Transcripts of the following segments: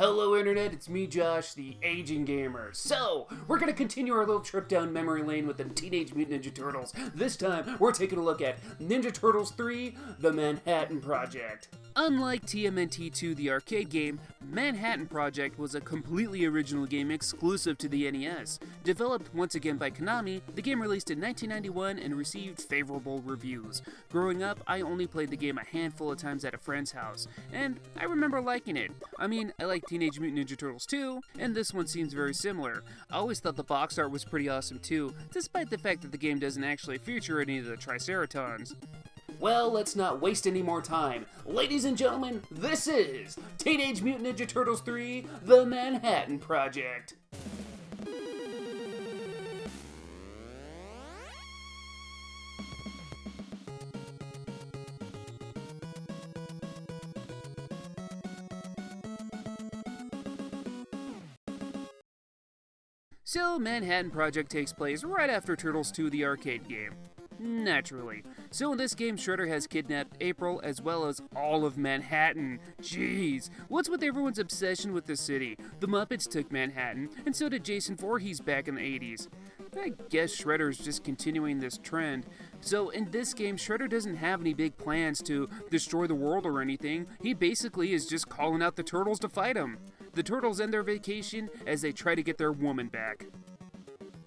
Hello Internet, it's me Josh, the Aging Gamer. So, we're gonna continue our little trip down memory lane with the Teenage Mutant Ninja Turtles. This time, we're taking a look at Ninja Turtles 3, The Manhattan Project. Unlike TMNT 2, the arcade game, Manhattan Project was a completely original game exclusive to the NES. Developed once again by Konami, the game released in 1991 and received favorable reviews. Growing up, I only played the game a handful of times at a friend's house, and I remember liking it. I mean, I like Teenage Mutant Ninja Turtles 2, and this one seems very similar. I always thought the box art was pretty awesome too, despite the fact that the game doesn't actually feature any of the Triceratons. Well, let's not waste any more time. Ladies and gentlemen, this is Teenage Mutant Ninja Turtles 3, The Manhattan Project. So, Manhattan Project takes place right after Turtles 2, the arcade game. Naturally. So in this game, Shredder has kidnapped April as well as all of Manhattan. Jeez, what's with everyone's obsession with the city? The Muppets took Manhattan, and so did Jason Voorhees back in the 80s. I guess Shredder's just continuing this trend. So in this game, Shredder doesn't have any big plans to destroy the world or anything. He basically is just calling out the Turtles to fight him. The Turtles end their vacation as they try to get their woman back.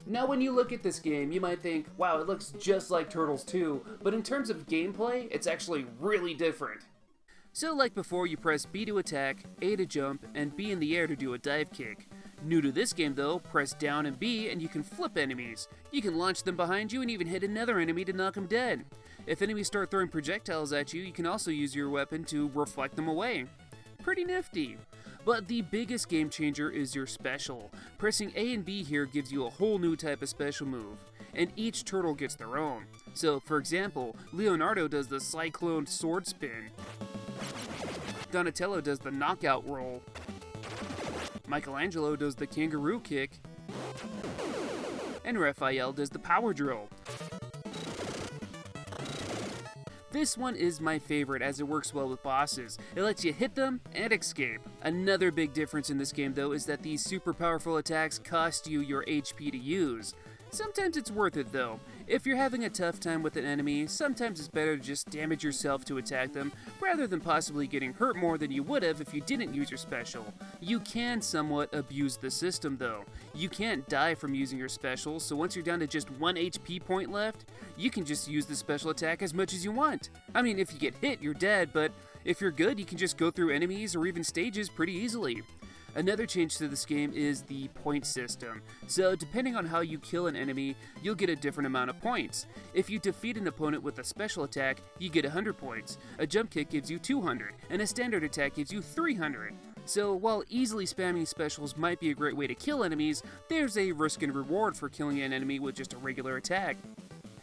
Now when you look at this game, you might think, wow, it looks just like Turtles 2, but in terms of gameplay, it's actually really different. So like before, you press B to attack, A to jump, and B in the air to do a dive kick. New to this game though, press down and B and you can flip enemies. You can launch them behind you and even hit another enemy to knock them dead. If enemies start throwing projectiles at you, you can also use your weapon to reflect them away. Pretty nifty. But the biggest game changer is your special. Pressing A and B here gives you a whole new type of special move, and each turtle gets their own. So, for example, Leonardo does the Cyclone Sword Spin. Donatello does the Knockout Roll. Michelangelo does the Kangaroo Kick. And Raphael does the Power Drill. This one is my favorite as it works well with bosses. It lets you hit them and escape. Another big difference in this game though is that these super powerful attacks cost you your HP to use. Sometimes it's worth it though. If you're having a tough time with an enemy, sometimes it's better to just damage yourself to attack them, rather than possibly getting hurt more than you would have if you didn't use your special. You can somewhat abuse the system though. You can't die from using your special, so once you're down to just 1 HP point left, you can just use the special attack as much as you want. I mean, if you get hit, you're dead, but if you're good, you can just go through enemies or even stages pretty easily. Another change to this game is the point system. So depending on how you kill an enemy, you'll get a different amount of points. If you defeat an opponent with a special attack, you get 100 points. A jump kick gives you 200, and a standard attack gives you 300. So while easily spamming specials might be a great way to kill enemies, there's a risk and reward for killing an enemy with just a regular attack.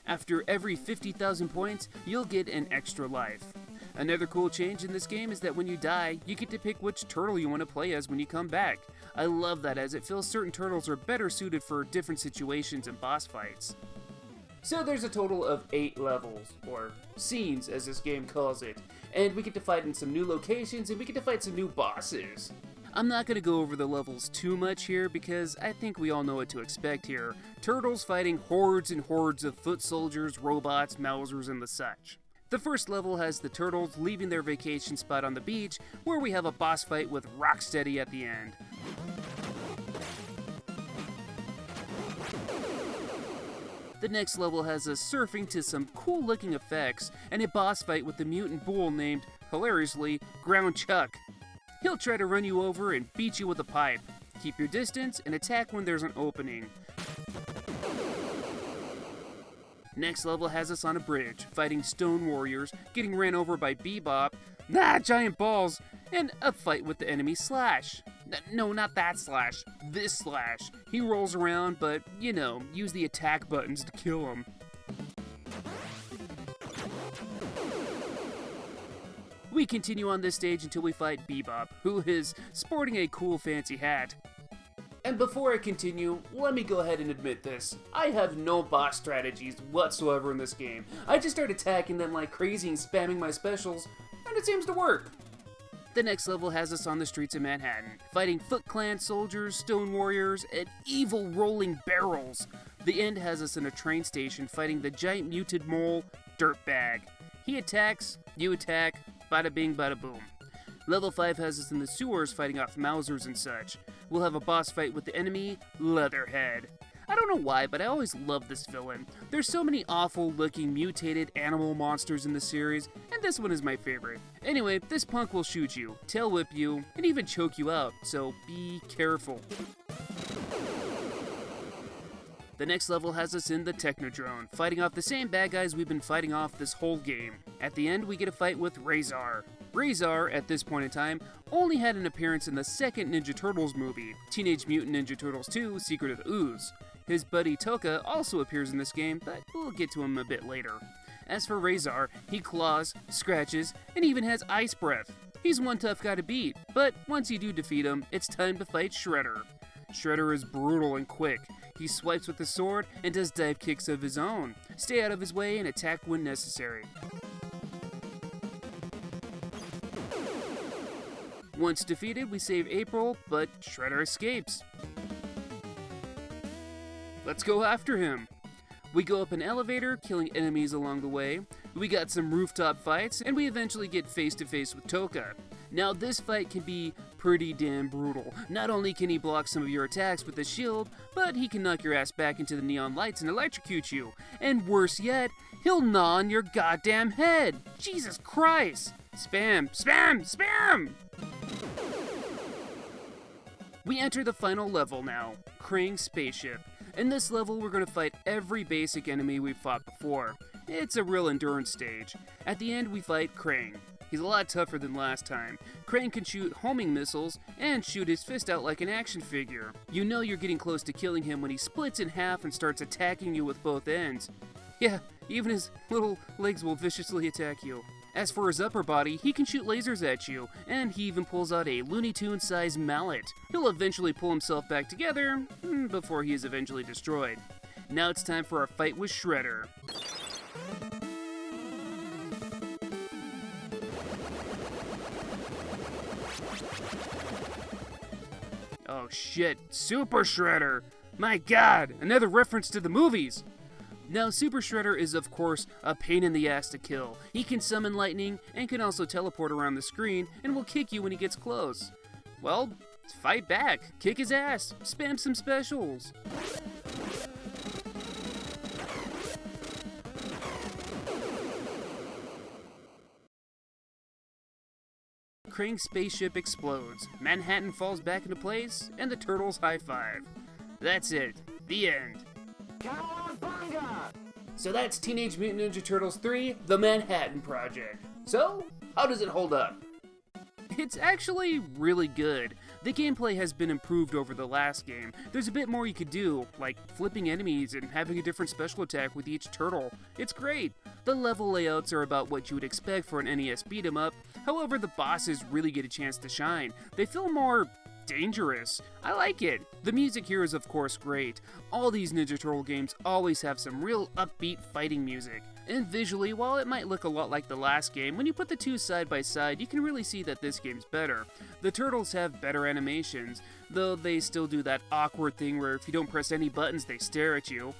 After every 50,000 points, you'll get an extra life. Another cool change in this game is that when you die, you get to pick which turtle you want to play as when you come back. I love that as it feels certain turtles are better suited for different situations and boss fights. So there's a total of 8 levels, or scenes as this game calls it, and we get to fight in some new locations and we get to fight some new bosses. I'm not going to go over the levels too much here because I think we all know what to expect here. Turtles fighting hordes and hordes of foot soldiers, robots, Mousers, and the such. The first level has the Turtles leaving their vacation spot on the beach, where we have a boss fight with Rocksteady at the end. The next level has us surfing to some cool looking effects, and a boss fight with the mutant bull named, hilariously, Ground Chuck. He'll try to run you over and beat you with a pipe. Keep your distance and attack when there's an opening. Next level has us on a bridge, fighting stone warriors, getting ran over by Bebop, giant balls, and a fight with the enemy Slash. No, not that Slash, this Slash. He rolls around, but, you know, use the attack buttons to kill him. We continue on this stage until we fight Bebop, who is sporting a cool fancy hat. And before I continue, let me go ahead and admit this. I have no boss strategies whatsoever in this game. I just start attacking them like crazy and spamming my specials, and it seems to work. The next level has us on the streets of Manhattan, fighting Foot Clan soldiers, stone warriors, and evil rolling barrels. The end has us in a train station fighting the giant muted mole, Dirtbag. He attacks, you attack, bada bing bada boom. Level 5 has us in the sewers fighting off Mousers and such. We'll have a boss fight with the enemy, Leatherhead. I don't know why, but I always love this villain. There's so many awful looking mutated animal monsters in the series, and this one is my favorite. Anyway, this punk will shoot you, tail whip you, and even choke you out, so be careful. The next level has us in the Technodrome, fighting off the same bad guys we've been fighting off this whole game. At the end, we get a fight with Razor. Razor, at this point in time, only had an appearance in the second Ninja Turtles movie, Teenage Mutant Ninja Turtles II: Secret of the Ooze. His buddy Toka also appears in this game, but we'll get to him a bit later. As for Razor, he claws, scratches, and even has ice breath. He's one tough guy to beat, but once you do defeat him, it's time to fight Shredder. Shredder is brutal and quick. He swipes with his sword and does dive kicks of his own. Stay out of his way and attack when necessary. Once defeated, we save April, but Shredder escapes. Let's go after him. We go up an elevator, killing enemies along the way. We got some rooftop fights, and we eventually get face to face with Toka. Now this fight can be pretty damn brutal. Not only can he block some of your attacks with his shield, but he can knock your ass back into the neon lights and electrocute you. And worse yet, he'll gnaw on your goddamn head. Jesus Christ! Spam, spam, spam! We enter the final level now, Krang's Spaceship. In this level, we're going to fight every basic enemy we've fought before. It's a real endurance stage. At the end, we fight Krang. He's a lot tougher than last time. Krang can shoot homing missiles and shoot his fist out like an action figure. You know you're getting close to killing him when he splits in half and starts attacking you with both ends. Yeah, even his little legs will viciously attack you. As for his upper body, he can shoot lasers at you, and he even pulls out a Looney Tunes-sized mallet. He'll eventually pull himself back together, before he is eventually destroyed. Now it's time for our fight with Shredder. Oh shit, Super Shredder! My god, another reference to the movies! Now, Super Shredder is, of course, a pain in the ass to kill. He can summon lightning, and can also teleport around the screen, and will kick you when he gets close. Well, fight back, kick his ass, spam some specials. Krang's spaceship explodes, Manhattan falls back into place, and the turtles high-five. That's it. The end. So that's Teenage Mutant Ninja Turtles 3, The Manhattan Project. So, how does it hold up? It's actually really good. The gameplay has been improved over the last game. There's a bit more you could do, like flipping enemies and having a different special attack with each turtle. It's great. The level layouts are about what you would expect for an NES beat-em-up. However, the bosses really get a chance to shine. They feel more dangerous. I like it. The music here is of course great. All these Ninja Turtle games always have some real upbeat fighting music. And visually, while it might look a lot like the last game, when you put the two side by side, you can really see that this game's better. The Turtles have better animations, though they still do that awkward thing where if you don't press any buttons, they stare at you.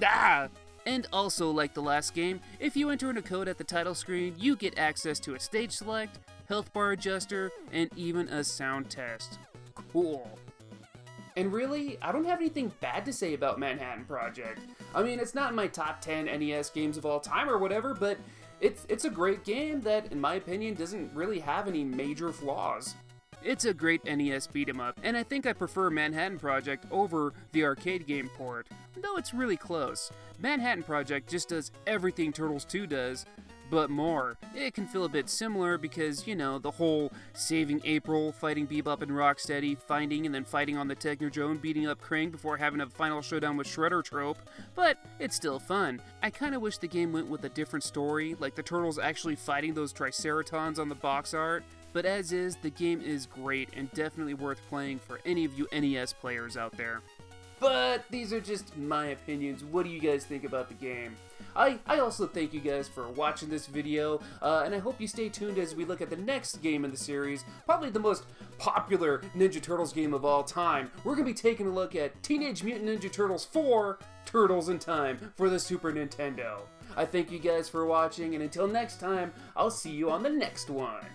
Ah! And also, like the last game, if you enter in a code at the title screen, you get access to a stage select, health bar adjuster, and even a sound test. Cool. And really, I don't have anything bad to say about Manhattan Project. I mean, it's not in my top 10 NES games of all time or whatever, but it's a great game that, in my opinion, doesn't really have any major flaws. It's a great NES beat-em-up, and I think I prefer Manhattan Project over the arcade game port, though it's really close. Manhattan Project just does everything Turtles 2 does, but more. It can feel a bit similar because, you know, the whole saving April, fighting Bebop and Rocksteady, finding and then fighting on the Technodrome, beating up Krang before having a final showdown with Shredder trope, but it's still fun. I kinda wish the game went with a different story, like the Turtles actually fighting those Triceratons on the box art, but as is, the game is great and definitely worth playing for any of you NES players out there. But these are just my opinions. What do you guys think about the game? I also thank you guys for watching this video, and I hope you stay tuned as we look at the next game in the series, probably the most popular Ninja Turtles game of all time. We're going to be taking a look at Teenage Mutant Ninja Turtles 4, Turtles in Time, for the Super Nintendo. I thank you guys for watching, and until next time, I'll see you on the next one.